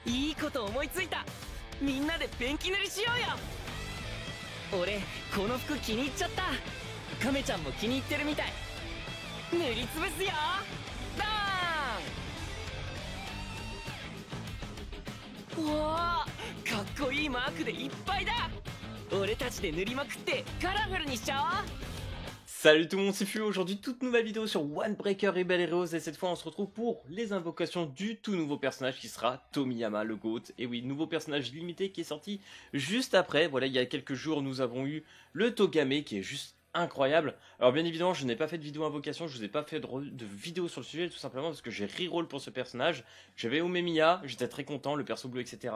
いいこと思いついた。みんなでペンキ塗りしようよ。俺この服気に入っちゃった。カメちゃんも気に入ってるみたい。塗りつぶすよ。ダーン。うわー、かっこいいマークでいっぱいだ。俺たちで塗りまくってカラフルにしちゃおう。 Salut tout le monde, c'est Fluo. Aujourd'hui, toute nouvelle vidéo sur One Breaker Rebel Heroes. Et cette fois, on se retrouve pour les invocations du tout nouveau personnage qui sera Tomiyama, le GOAT. Et oui, nouveau personnage limité qui est sorti juste après. Voilà, il y a quelques jours, nous avons eu le Togame qui est juste incroyable. Alors bien évidemment, je n'ai pas fait de vidéo invocation, je vous ai pas fait de vidéo sur le sujet, tout simplement parce que j'ai reroll pour ce personnage. J'avais Omemiya, j'étais très content, le perso bleu, etc.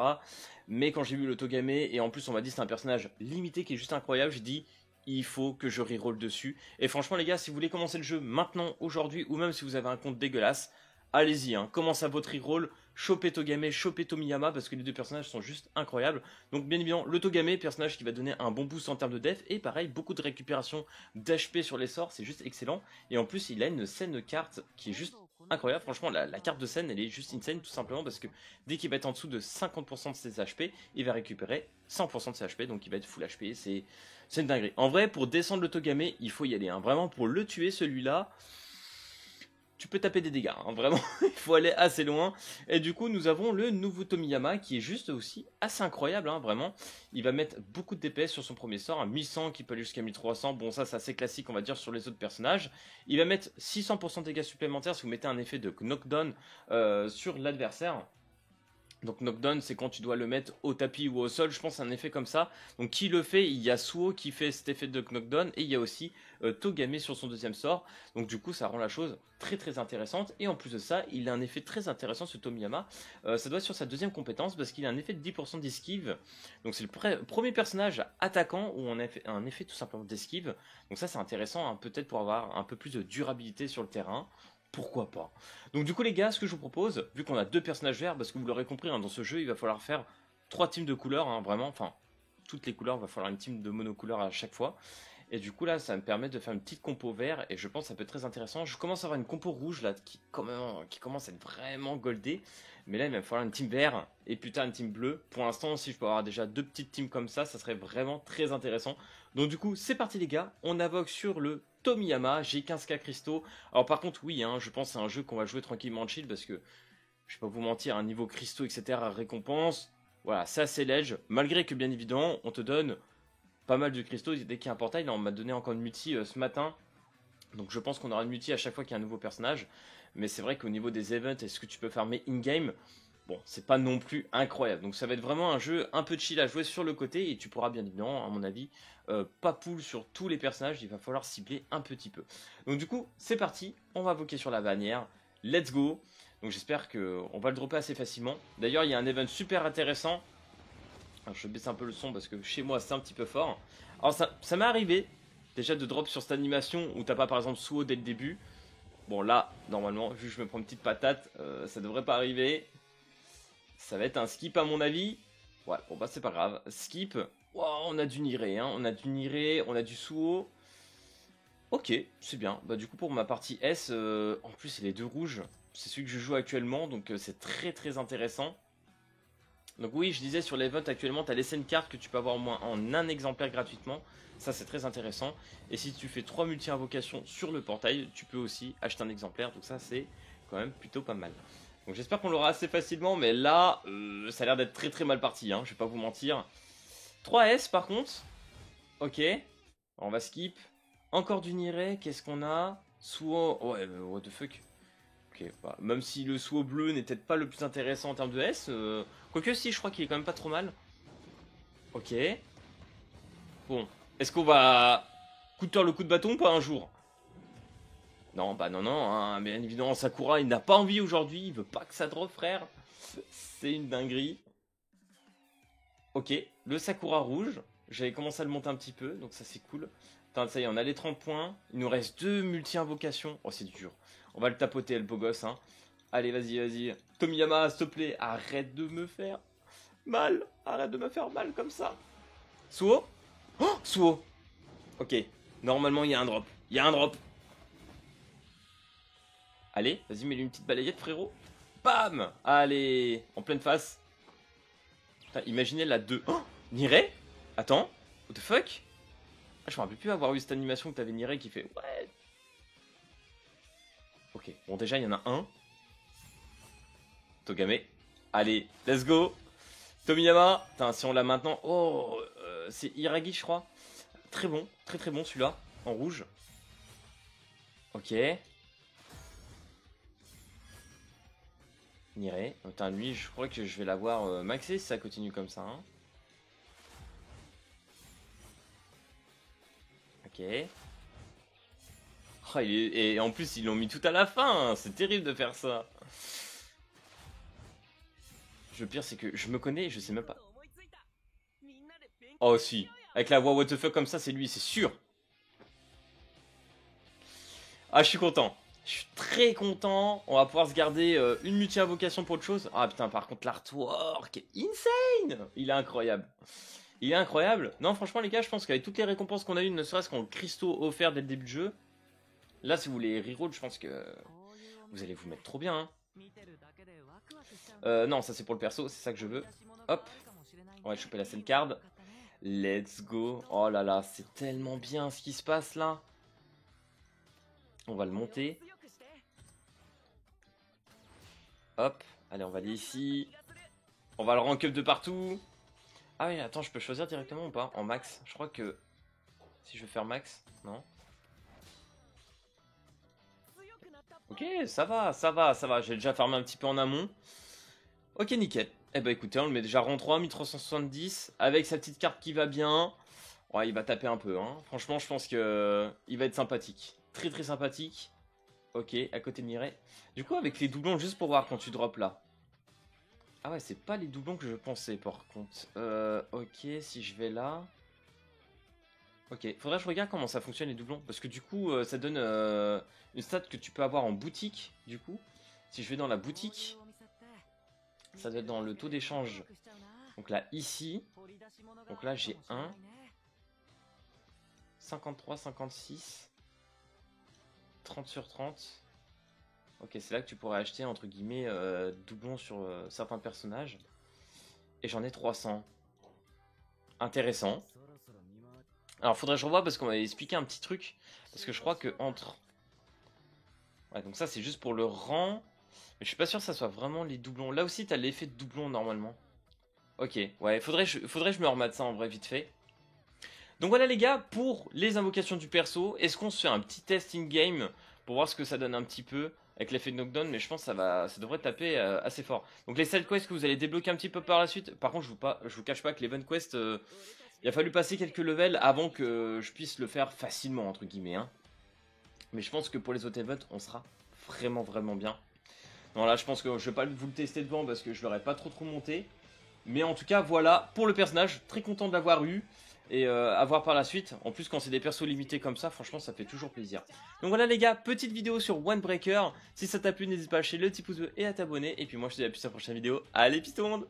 Mais quand j'ai vu le Togame, et en plus on m'a dit c'est un personnage limité qui est juste incroyable, j'ai dit il faut que je reroll dessus. Et franchement les gars, si vous voulez commencer le jeu maintenant, aujourd'hui, ou même si vous avez un compte dégueulasse, allez-y, hein, commencez à votre reroll, chopez Togame, chopez Tomiyama, parce que les deux personnages sont juste incroyables. Donc bien évidemment, le Togame, personnage qui va donner un bon boost en termes de def, et pareil, beaucoup de récupération d'HP sur les sorts, c'est juste excellent. Et en plus, il a une scène de carte qui est juste incroyable. Franchement, la carte de scène, elle est juste insane, tout simplement, parce que dès qu'il va être en dessous de 50% de ses HP, il va récupérer 100% de ses HP, donc il va être full HP, c'est une dinguerie. En vrai, pour descendre le Togame, il faut y aller, hein. Vraiment, pour le tuer, celui-là, tu peux taper des dégâts, hein. Vraiment, il faut aller assez loin. Et du coup, nous avons le nouveau Tomiyama qui est juste aussi assez incroyable, hein, vraiment. Il va mettre beaucoup de DPS sur son premier sort, un 1100 qui peut aller jusqu'à 1300. Bon, ça, c'est assez classique, on va dire, sur les autres personnages. Il va mettre 600% de dégâts supplémentaires si vous mettez un effet de knockdown sur l'adversaire. Donc knockdown, c'est quand tu dois le mettre au tapis ou au sol, je pense un effet comme ça. Donc qui le fait? Il y a Suo qui fait cet effet de knockdown, et il y a aussi Togame sur son deuxième sort. Donc du coup ça rend la chose très très intéressante. Et en plus de ça, il a un effet très intéressant ce Tomiyama. Ça doit être sur sa deuxième compétence, parce qu'il a un effet de 10% d'esquive. Donc c'est le premier personnage attaquant où on a un effet tout simplement d'esquive. Donc ça c'est intéressant, hein, peut-être pour avoir un peu plus de durabilité sur le terrain. Pourquoi pas? Donc du coup les gars, ce que je vous propose, vu qu'on a deux personnages verts, parce que vous l'aurez compris, hein, dans ce jeu, il va falloir faire 3 teams de couleurs, hein, vraiment, enfin, toutes les couleurs, il va falloir une team de monocouleurs à chaque fois. Et du coup là, ça me permet de faire une petite compo vert, et je pense que ça peut être très intéressant. Je commence à avoir une compo rouge là, qui commence à être vraiment goldée. Mais là, il va me falloir une team vert, et putain, une team bleue. Pour l'instant, si je peux avoir déjà deux petites teams comme ça serait vraiment très intéressant. Donc du coup, c'est parti les gars, on invoque sur le Tomiyama, j'ai 15k cristaux. Alors par contre oui, hein, je pense que c'est un jeu qu'on va jouer tranquillement en chill, parce que je vais pas vous mentir, un niveau cristaux etc récompense, voilà, c'est assez léger, malgré que bien évidemment on te donne pas mal de cristaux dès qu'il y a un portail. Là on m'a donné encore une multi ce matin, donc je pense qu'on aura une multi à chaque fois qu'il y a un nouveau personnage. Mais c'est vrai qu'au niveau des events, est-ce que tu peux farmer in-game? Bon, c'est pas non plus incroyable. Donc ça va être vraiment un jeu un peu chill à jouer sur le côté, et tu pourras bien évidemment, à mon avis, pas pull sur tous les personnages, il va falloir cibler un petit peu. Donc du coup, c'est parti, on va invoquer sur la bannière, let's go. Donc j'espère qu'on va le dropper assez facilement. D'ailleurs, il y a un event super intéressant. Alors, je baisse un peu le son parce que chez moi c'est un petit peu fort. Alors ça m'est arrivé déjà de drop sur cette animation où t'as pas par exemple Suo dès le début. Bon là, normalement, vu que je me prends une petite patate, ça devrait pas arriver. Ça va être un skip à mon avis. Ouais, bon bah c'est pas grave. Skip. Wow, on a du Niré, hein. On a du Niré, on a du Suo. Ok, c'est bien. Bah du coup pour ma partie S, en plus il est deux rouges. C'est celui que je joue actuellement, donc c'est très très intéressant. Donc oui, je disais sur l'event actuellement, tu as laissé une carte que tu peux avoir au moins en un exemplaire gratuitement. Ça c'est très intéressant. Et si tu fais 3 multi-invocations sur le portail, tu peux aussi acheter un exemplaire. Donc ça c'est quand même plutôt pas mal. Donc j'espère qu'on l'aura assez facilement, mais là, ça a l'air d'être très très mal parti, hein, je vais pas vous mentir. 3S par contre. Ok, on va skip. Encore du Niré, qu'est-ce qu'on a? Suo, ouais, what the fuck. Ok, bah, même si le Suo bleu n'est peut-être pas le plus intéressant en termes de S, quoique si, je crois qu'il est quand même pas trop mal. Ok. Bon, est-ce qu'on va le coup de bâton ou pas un jour? Non, bah non, hein, bien évidemment, Sakura, il n'a pas envie aujourd'hui, il veut pas que ça drop, frère. C'est une dinguerie. Ok, le Sakura rouge, j'avais commencé à le monter un petit peu, donc ça c'est cool. Putain, ça y est, on a les 30 points, il nous reste 2 multi-invocations. Oh, c'est dur. On va le tapoter, le beau gosse, hein. Allez, vas-y, vas-y. Tomiyama, s'il te plaît, arrête de me faire mal. Arrête de me faire mal comme ça. Suo? Oh, Suo. Ok, normalement, il y a un drop. Il y a un drop. Allez, vas-y, mets-lui une petite balayette, frérot. Bam! Allez, en pleine face. Putain, imaginez la 2. Oh, Niré. Attends, what the fuck? Ah, je me rappelle plus avoir eu cette animation que t'avais Niré qui fait ouais. Ok, bon déjà il y en a un. Togame. Allez, let's go. Tomiyama. Putain, si on l'a maintenant. Oh, c'est Iragi je crois. Très bon, très bon celui-là. En rouge. Ok. Niré. Putain, lui je crois que je vais l'avoir maxé si ça continue comme ça. Hein. Ok. Oh, et en plus ils l'ont mis tout à la fin. Hein. C'est terrible de faire ça. Le pire c'est que je me connais et je sais même pas. Oh si. Avec la voix what the fuck comme ça c'est lui, c'est sûr. Ah je suis content. Je suis très content. On va pouvoir se garder une multi-invocation pour autre chose. Ah putain par contre l'artwork est insane. Il est incroyable. Il est incroyable. Non franchement les gars je pense qu'avec toutes les récompenses qu'on a eues, ne serait-ce qu'en cristaux offerts dès le début du jeu. Là si vous voulez reroll je pense que vous allez vous mettre trop bien. Hein. Non ça c'est pour le perso, c'est ça que je veux. Hop. On va choper la scène card. Let's go. Oh là là c'est tellement bien ce qui se passe là. On va le monter. Hop. Allez on va aller ici. On va le rank up de partout. Ah oui attends je peux choisir directement ou pas? En max. Je crois que si je veux faire max. Non. Ok, ça va. J'ai déjà farmé un petit peu en amont. Ok, nickel. Eh ben écoutez, on le met déjà rang 3, 1370. Avec sa petite carte qui va bien. Ouais, il va taper un peu. Hein. Franchement, je pense que il va être sympathique. Très sympathique. Ok, à côté de Mireille. Du coup, avec les doublons, juste pour voir quand tu drops là. Ah ouais, c'est pas les doublons que je pensais par contre. Ok, si je vais là... Ok, faudrait que je regarde comment ça fonctionne les doublons. Parce que du coup, ça donne une stat que tu peux avoir en boutique. Du coup, si je vais dans la boutique, ça doit être dans le taux d'échange. Donc là, ici. Donc là, j'ai 1. 53, 56. 30 sur 30. Ok, c'est là que tu pourrais acheter, entre guillemets, doublons sur certains personnages. Et j'en ai 300. Intéressant. Alors faudrait que je revoie parce qu'on va expliquer un petit truc. Parce que je crois que entre... Ouais donc ça c'est juste pour le rang. Mais je suis pas sûr que ça soit vraiment les doublons. Là aussi t'as l'effet de doublon normalement. Ok, ouais, faudrait que je me remette ça en vrai vite fait. Donc voilà les gars, pour les invocations du perso, est-ce qu'on se fait un petit test in-game pour voir ce que ça donne un petit peu avec l'effet de knockdown, mais je pense que ça devrait taper assez fort. Donc les side quests que vous allez débloquer un petit peu par la suite, par contre je vous cache pas que les event quests... il a fallu passer quelques levels avant que je puisse le faire facilement, entre guillemets. Hein. Mais je pense que pour les autres events, on sera vraiment bien. Non, là, je pense que je vais pas vous le tester devant parce que je l'aurais pas trop monté. Mais en tout cas, voilà, pour le personnage, très content de l'avoir eu. Et à voir par la suite. En plus, quand c'est des persos limités comme ça, franchement, ça fait toujours plaisir. Donc voilà les gars, petite vidéo sur One Breaker. Si ça t'a plu, n'hésite pas à lâcher le petit pouce bleu et à t'abonner. Et puis moi, je te dis à plus à la prochaine vidéo. Allez, peace tout le monde!